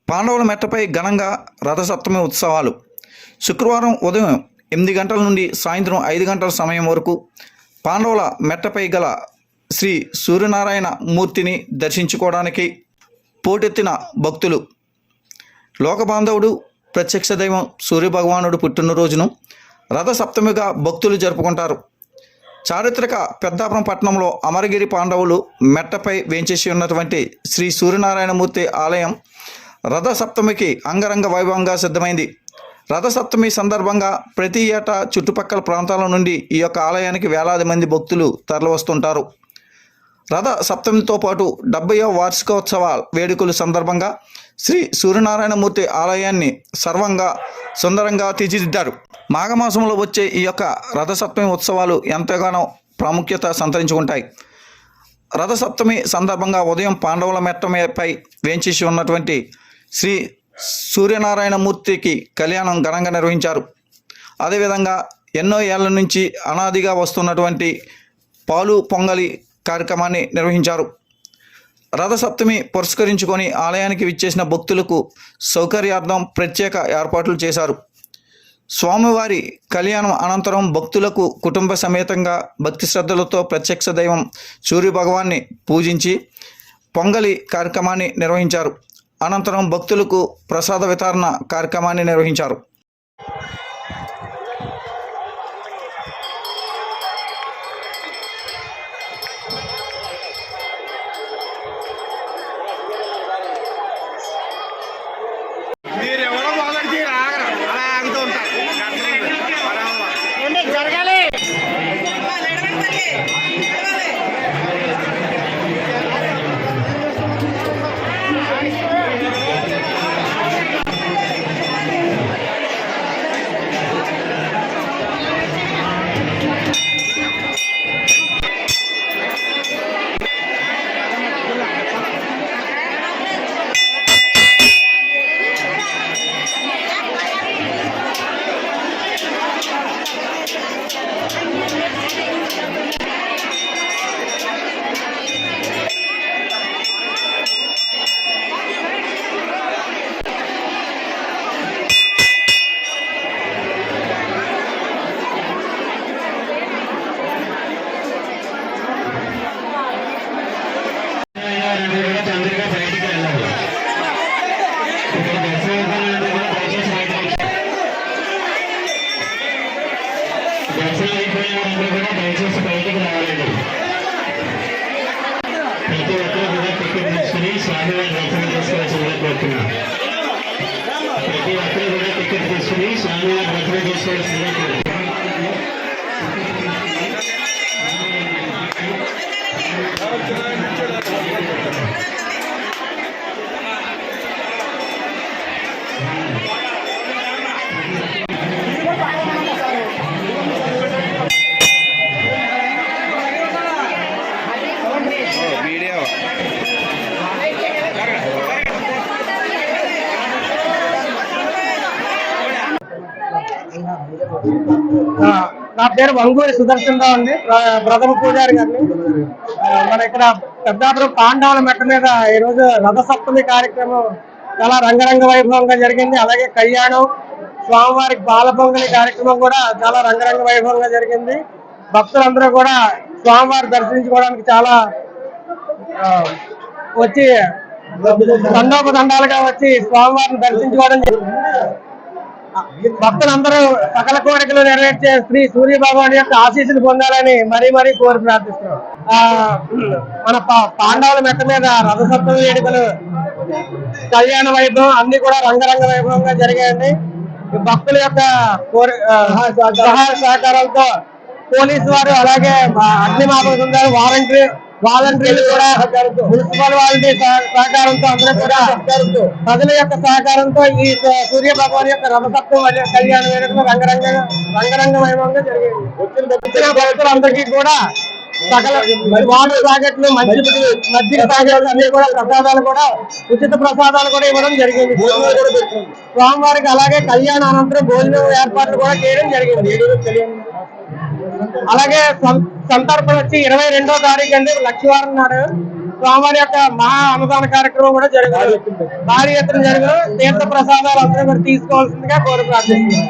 పాండవుల మెట్టపై ఘనంగా రథసప్తమి ఉత్సవాలు శుక్రవారం ఉదయం 8 గంటల నుండి సాయంత్రం 5 గంటల సమయం వరకు పాండవుల మెట్టపై గల శ్రీ సూర్యనారాయణ మూర్తిని దర్శించుకోవడానికి పోటెత్తిన భక్తులు. లోకబాంధవుడు ప్రత్యక్ష దైవం సూర్యభగవానుడు పుట్టినరోజును రథసప్తమిగా భక్తులు జరుపుకుంటారు. చారిత్రక పెద్దాపురం పట్టణంలో అమరగిరి పాండవులు మెట్టపై వేంచేసి ఉన్నటువంటి శ్రీ సూర్యనారాయణమూర్తి ఆలయం రథసప్తమికి అంగరంగ వైభవంగా సిద్ధమైంది. రథసప్తమి సందర్భంగా ప్రతి ఏటా చుట్టుపక్కల ప్రాంతాల నుండి ఈ యొక్క ఆలయానికి వేలాది మంది భక్తులు తరలివస్తుంటారు. రథ సప్తమితో పాటు 70వ వార్షికోత్సవ వేడుకల సందర్భంగా శ్రీ సూర్యనారాయణమూర్తి ఆలయాన్ని సర్వంగా సుందరంగా తీర్చిదిద్దారు. మాఘమాసంలో వచ్చే ఈ యొక్క రథసప్తమి ఉత్సవాలు ఎంతగానో ప్రాముఖ్యత సంతరించుకుంటాయి. రథసప్తమి సందర్భంగా ఉదయం పాండవుల మెట్టపై వేంచేసి ఉన్నటువంటి శ్రీ సూర్యనారాయణమూర్తికి కళ్యాణం ఘనంగా నిర్వహించారు. అదేవిధంగా ఎన్నో ఏళ్ల నుంచి అనాదిగా వస్తున్నటువంటి పాలు పొంగలి కార్యక్రమాన్ని నిర్వహించారు. రథసప్తమి పురస్కరించుకొని ఆలయానికి విచ్చేసిన భక్తులకు సౌకర్యార్థం ప్రత్యేక ఏర్పాట్లు చేశారు. స్వామివారి కళ్యాణం అనంతరం భక్తులకు కుటుంబ సమేతంగా భక్తి శ్రద్ధలతో ప్రత్యక్ష దైవం సూర్యభగవాన్ని పూజించి పొంగలి కార్యక్రమాన్ని నిర్వహించారు. అనంతరం భక్తులకు ప్రసాద వితరణ కార్యక్రమాన్ని నిర్వహించారు. దర్శనం అయిపోయిన కూడా దయచేసి బయటకు రావాలండి. ప్రతి ఒక్కరు కూడా టికెట్ తీసుకుని స్వామివారి దర్శనం చేసుకోవాల్సిందిగా కోరుతున్నాం. ప్రతి ఒక్కరు కూడా టికెట్ తీసుకుని స్వామివారి దర్శనం చేసుకోవాల్సిందిగా కోరుతున్నాం. నా పేరు వంగూరి సుదర్శన్ రావు అండి, ప్రథమ పూజారి గారిని. మన ఇక్కడ పెద్దాపురం పాండవుల మెట్ట మీద ఈరోజు రథసప్తమి కార్యక్రమం చాలా రంగరంగ వైభవంగా జరిగింది. అలాగే కళ్యాణం, స్వామివారికి పాల పొంగలి కార్యక్రమం కూడా చాలా రంగరంగ వైభవంగా జరిగింది. భక్తులందరూ కూడా స్వామివారి దర్శించుకోవడానికి చాలా వచ్చి దండోపదండాలుగా వచ్చి స్వామివారిని దర్శించుకోవడం జరిగింది. భక్తులందరూ సకల కోరికలు నెరవేర్చే శ్రీ సూర్య భగవాన్ యొక్క ఆశీస్సులు పొందాలని మరీ మరీ కోరి ప్రార్థిస్తున్నాం. మన పాండవుల మెట్ట మీద రథసప్తమి వేడుకలు, కళ్యాణ వైభవం అన్ని కూడా రంగరంగ వైభవంగా జరిగాయండి. భక్తుల యొక్క సహాయ సహకారాలతో పోలీసు వారు, అలాగే అగ్నిమాపక బృందాలు, వాలంటీర్లు కూడా, మున్సిపల్ వాలంటీర్ సహకారంతో అందరూ కూడా ప్రజల యొక్క సహకారంతో ఈ సూర్య భగవాన్ యొక్క రథసప్తమి కళ్యాణ వేడుకలు రంగరంగ వైభవంగా జరిగింది. వచ్చిన భక్తులందరికీ కూడా సకల వాటర్ ప్యాకెట్లు, మజ్జిగ ప్యాకెట్లు అన్ని కూడా ప్రసాదాలు కూడా ఉచిత ప్రసాదాలు కూడా ఇవ్వడం జరిగింది స్వామివారికి. అలాగే కళ్యాణ అనంతరం భోజనం ఏర్పాట్లు కూడా చేయడం జరిగింది. అలాగే సంతర్పణ వచ్చి 22వ తారీఖు అండి, లక్షవారం నాడు స్వామివారి యొక్క మహా అన్నదాన కార్యక్రమం కూడా జరుగుతుంది. భారీ ఎత్తున జరుగును. తీర్థ ప్రసాదాలు అందరూ కూడా తీసుకోవాల్సిందిగా కోరి ప్రార్థిస్తున్నాం.